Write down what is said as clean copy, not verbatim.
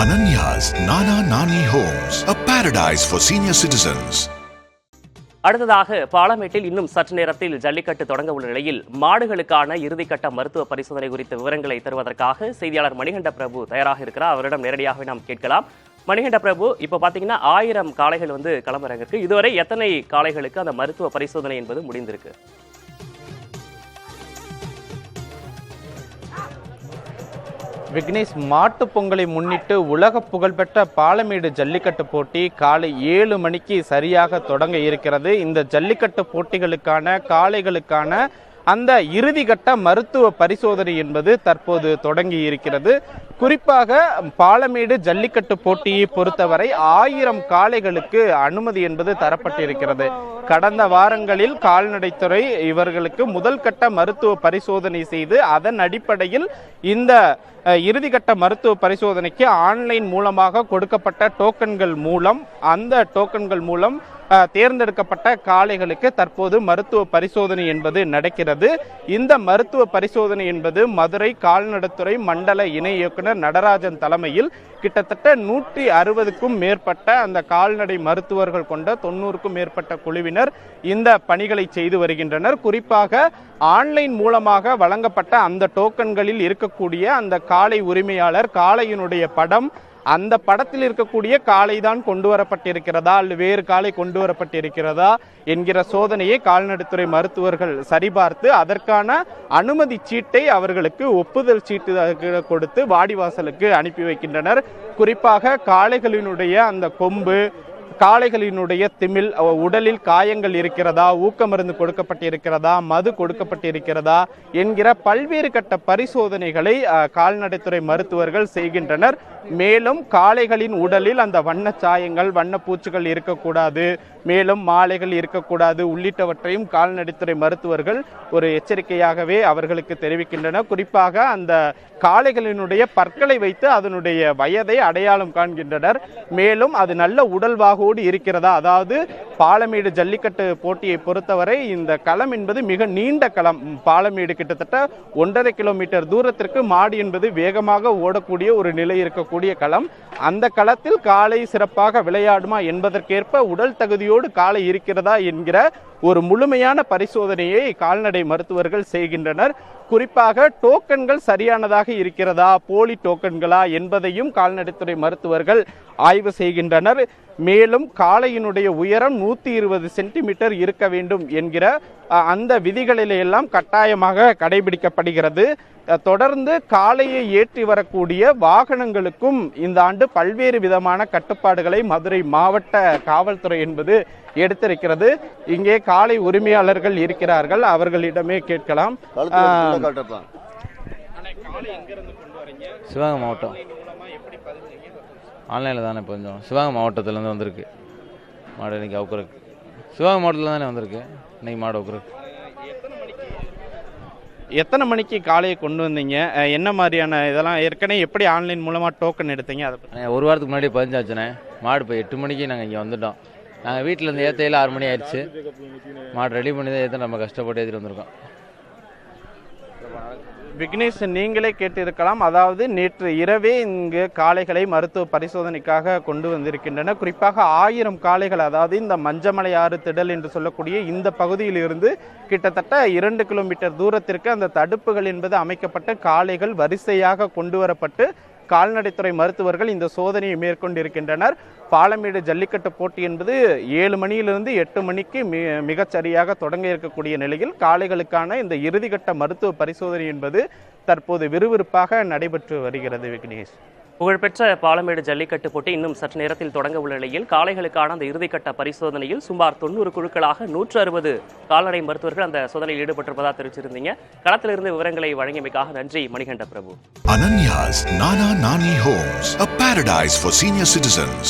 Ananya's Nana Nani Homes, a paradise for senior citizens. அடுத்ததாக பாலமேட்டில் இன்னும் சற்று நேரத்தில் ஜல்லிக்கட்டு தொடங்க உள்ள நிலையில் மாடுகளுக்கான இறுதிக்கட்ட மருத்துவ பரிசோதனை குறித்த விவரங்களை தருவதற்காக செய்தியாளர் மணிகண்ட பிரபு தயாராக இருக்கிறார். அவரிடம் நேரடியாக நாம் கேட்கலாம். மணிகண்ட பிரபு, இப்போ பார்த்தீங்கன்னா 1000 காளைகள் களமிறங்கிருக்கு. இதுவரை எத்தனை காளைகளுக்கு அந்த மருத்துவ பரிசோதனை என்பது முடிந்திருக்கு? விக்னேஷ், மாட்டு பொங்கலை முன்னிட்டு உலக புகழ்பெற்ற பாலமேடு ஜல்லிக்கட்டு போட்டி காலை 7 மணிக்கு சரியாக தொடங்க இருக்கிறது. இந்த ஜல்லிக்கட்டு போட்டிகளுக்கான காளைகளுக்கான அந்த இறுதிக்கட்ட மருத்துவ பரிசோதனை என்பது தற்போது தொடங்கி இருக்கிறது. குறிப்பாக பாலமேடு ஜல்லிக்கட்டு போட்டியை பொறுத்தவரை 1000 காளைகளுக்கு அனுமதி என்பது தரப்பட்டிருக்கிறது. கடந்த வாரங்களில் கால்நடைத்துறை இவர்களுக்கு முதல் கட்ட மருத்துவ பரிசோதனை செய்து அதன் அடிப்படையில் இந்த இறுதிக்கட்ட மருத்துவ பரிசோதனைக்கு ஆன்லைன் மூலமாக கொடுக்கப்பட்ட டோக்கன்கள் மூலம் தேர்ந்தெடுக்கப்பட்ட காளைகளுக்கு தற்போது மருத்துவ பரிசோதனை என்பது நடக்கிறது. இந்த மருத்துவ பரிசோதனை என்பது மதுரை கால்நடைத்துறை மண்டல இணை இயக்குனர் நடராஜன் தலைமையில் கிட்டத்தட்ட 160க்கும் மேற்பட்ட அந்த கால்நடை மருத்துவர்கள் கொண்ட 90க்கும் மேற்பட்ட குழுவினர் இந்த பணிகளை செய்து வருகின்றனர். குறிப்பாக ஆன்லைன் மூலமாக வழங்கப்பட்ட அந்த டோக்கன்களில் இருக்கக்கூடிய அந்த காளை உரிமையாளர் காளையினுடைய படம், அந்த படத்தில் இருக்கக்கூடிய காளை தான் கொண்டு வரப்பட்டிருக்கிறதா அல்லது வேறு காளை கொண்டு வரப்பட்டிருக்கிறதா என்கிற சோதனையை கால்நடைத்துறை மருத்துவர்கள் சரிபார்த்து அதற்கான அனுமதி சீட்டை அவர்களுக்கு ஒப்புதல் சீட்டு கொடுத்து வாடிவாசலுக்கு அனுப்பி வைக்கின்றனர். குறிப்பாக காளைகளினுடைய அந்த கொம்பு, காளைகளினுடைய திமில், உடலில் காயங்கள் இருக்கிறதா, ஊக்க மருந்து கொடுக்கப்பட்டிருக்கிறதா, மது கொடுக்கப்பட்டிருக்கிறதா என்கிற பல்வேறு கட்ட பரிசோதனைகளை கால்நடைத்துறை மருத்துவர்கள் செய்கின்றனர். மேலும் காளைகளின் உடலில் அந்த வண்ண சாயங்கள், வண்ண பூச்சிகள் இருக்கக்கூடாது, மேலும் மாலைகள் இருக்கக்கூடாது உள்ளிட்டவற்றையும் கால்நடைத்துறை மருத்துவர்கள் ஒரு எச்சரிக்கையாகவே அவர்களுக்கு தெரிவிக்கின்றனர். குறிப்பாக அந்த காளைகளினுடைய பற்களை வைத்து அதனுடைய வயதை அடையாளம் காண்கின்றனர். மேலும் அது நல்ல உடல்வாகோடு இருக்கிறதா, அதாவது பாலமேடு ஜல்லிக்கட்டு போட்டியை பொறுத்தவரை இந்த களம் என்பது மிக நீண்ட களம். பாலமேடு கிட்டத்தட்ட 1.5 கிலோமீட்டர் தூரத்திற்கு மாடு என்பது வேகமாக ஓடக்கூடிய ஒரு நிலை இருக்கக்கூடிய களம். அந்த களத்தில் காளை சிறப்பாக விளையாடுமா என்பதற்கேற்ப உடல் தகுதியோடு காளை இருக்கிறதா என்கிற ஒரு முழுமையான பரிசோதனையை கால்நடை மருத்துவர்கள் செய்கின்றனர். குறிப்பாக டோக்கன்கள் சரியானதாக இருக்கிறதா, போலி டோக்கன்களா என்பதையும் கால்நடைத்துறை மருத்துவர்கள் ஆய்வு செய்கின்றனர். மேலும் காளையினுடைய உயரம் 120 சென்டிமீட்டர் இருக்க வேண்டும் என்கிற அந்த விதிகளிலெல்லாம் கட்டாயமாக கடைபிடிக்கப்படுகிறது. தொடர்ந்து காளையை ஏற்றி வரக்கூடிய வாகனங்களுக்கும் இந்த ஆண்டு பல்வேறு விதமான கட்டுப்பாடுகளை மதுரை மாவட்ட காவல்துறை என்பது எடுத்திருக்கிறது. இங்கே காளை உரிமையாளர்கள் இருக்கிறார்கள், அவர்களிடமே கேட்கலாம். சிவகங்கை மாவட்டம் ஆன்லைனில் தானே கொஞ்சம் சிவகங்கை மாவட்டத்திலேருந்து வந்திருக்கு மாடு. இன்னைக்கு அவுக்குறக்கு சிவகங்கை மாவட்டத்தில் தானே வந்திருக்கு இன்னைக்கு மாடு அவுக்குறக்கு. எத்தனை மணிக்கு காளையை கொண்டு வந்தீங்க? என்ன மாதிரியான இதெல்லாம் ஏற்கனவே எப்படி ஆன்லைன் மூலமாக டோக்கன் எடுத்தீங்க? அதை ஒரு வாரத்துக்கு முன்னாடி பதிஞ்சாச்சுண்ணே. மாடு இப்போ 8 மணிக்கு நாங்கள் இங்கே வந்துட்டோம். நாங்கள் வீட்டில் இருந்து ஏற்றையில் 6 மணி ஆயிடுச்சு. மாடு ரெடி பண்ணி தான் ஏற்ற நம்ம கஷ்டப்பட்டு ஏற்றிட்டு வந்திருக்கோம். விக்னேஷ், நீங்களே கேட்டிருக்கலாம். அதாவது நேற்று இரவே இங்கு காளைகளை மருத்துவ பரிசோதனைக்காக கொண்டு வந்திருக்கின்றன. குறிப்பாக 1000 காளைகள், அதாவது இந்த மஞ்சமலை ஆறு திடல் என்று சொல்லக்கூடிய இந்த பகுதியில் இருந்து கிட்டத்தட்ட 2 கிலோமீட்டர் தூரத்திற்கு அந்த தடுப்புகள் என்பது அமைக்கப்பட்ட காளைகள் வரிசையாக கொண்டு வரப்பட்டு கால்நடைத்துறை மருத்துவர்கள் இந்த சோதனையை மேற்கொண்டிருக்கின்றனர். பாலமேடு ஜல்லிக்கட்டு போட்டி என்பது 7 மணியிலிருந்து 8 மணிக்கு மிகச்சரியாக தொடங்க இருக்கக்கூடிய நிலையில் காளைகளுக்கான இந்த இறுதிக்கட்ட மருத்துவ பரிசோதனை என்பது தற்போது விறுவிறுப்பாக நடைபெற்று வருகிறது. விக்னேஷ், புகழ்பெற்ற பாலமேடு ஜல்லிக்கட்டு போட்டி இன்னும் சற்று நேரத்தில் தொடங்க உள்ள நிலையில் காளைகளுக்கான அந்த இறுதிக்கட்ட பரிசோதனையில் சுமார் 90 குழுக்களாக 160 கால்நடை மருத்துவர்கள் அந்த சோதனையில் ஈடுபட்டிருப்பதாக தெரிவிச்சிருந்தீங்க. களத்திலிருந்து விவரங்களை வழங்கியமைக்காக நன்றி மணிகண்ட பிரபு. Ananya's Nana Nani Homes, a paradise for senior citizens.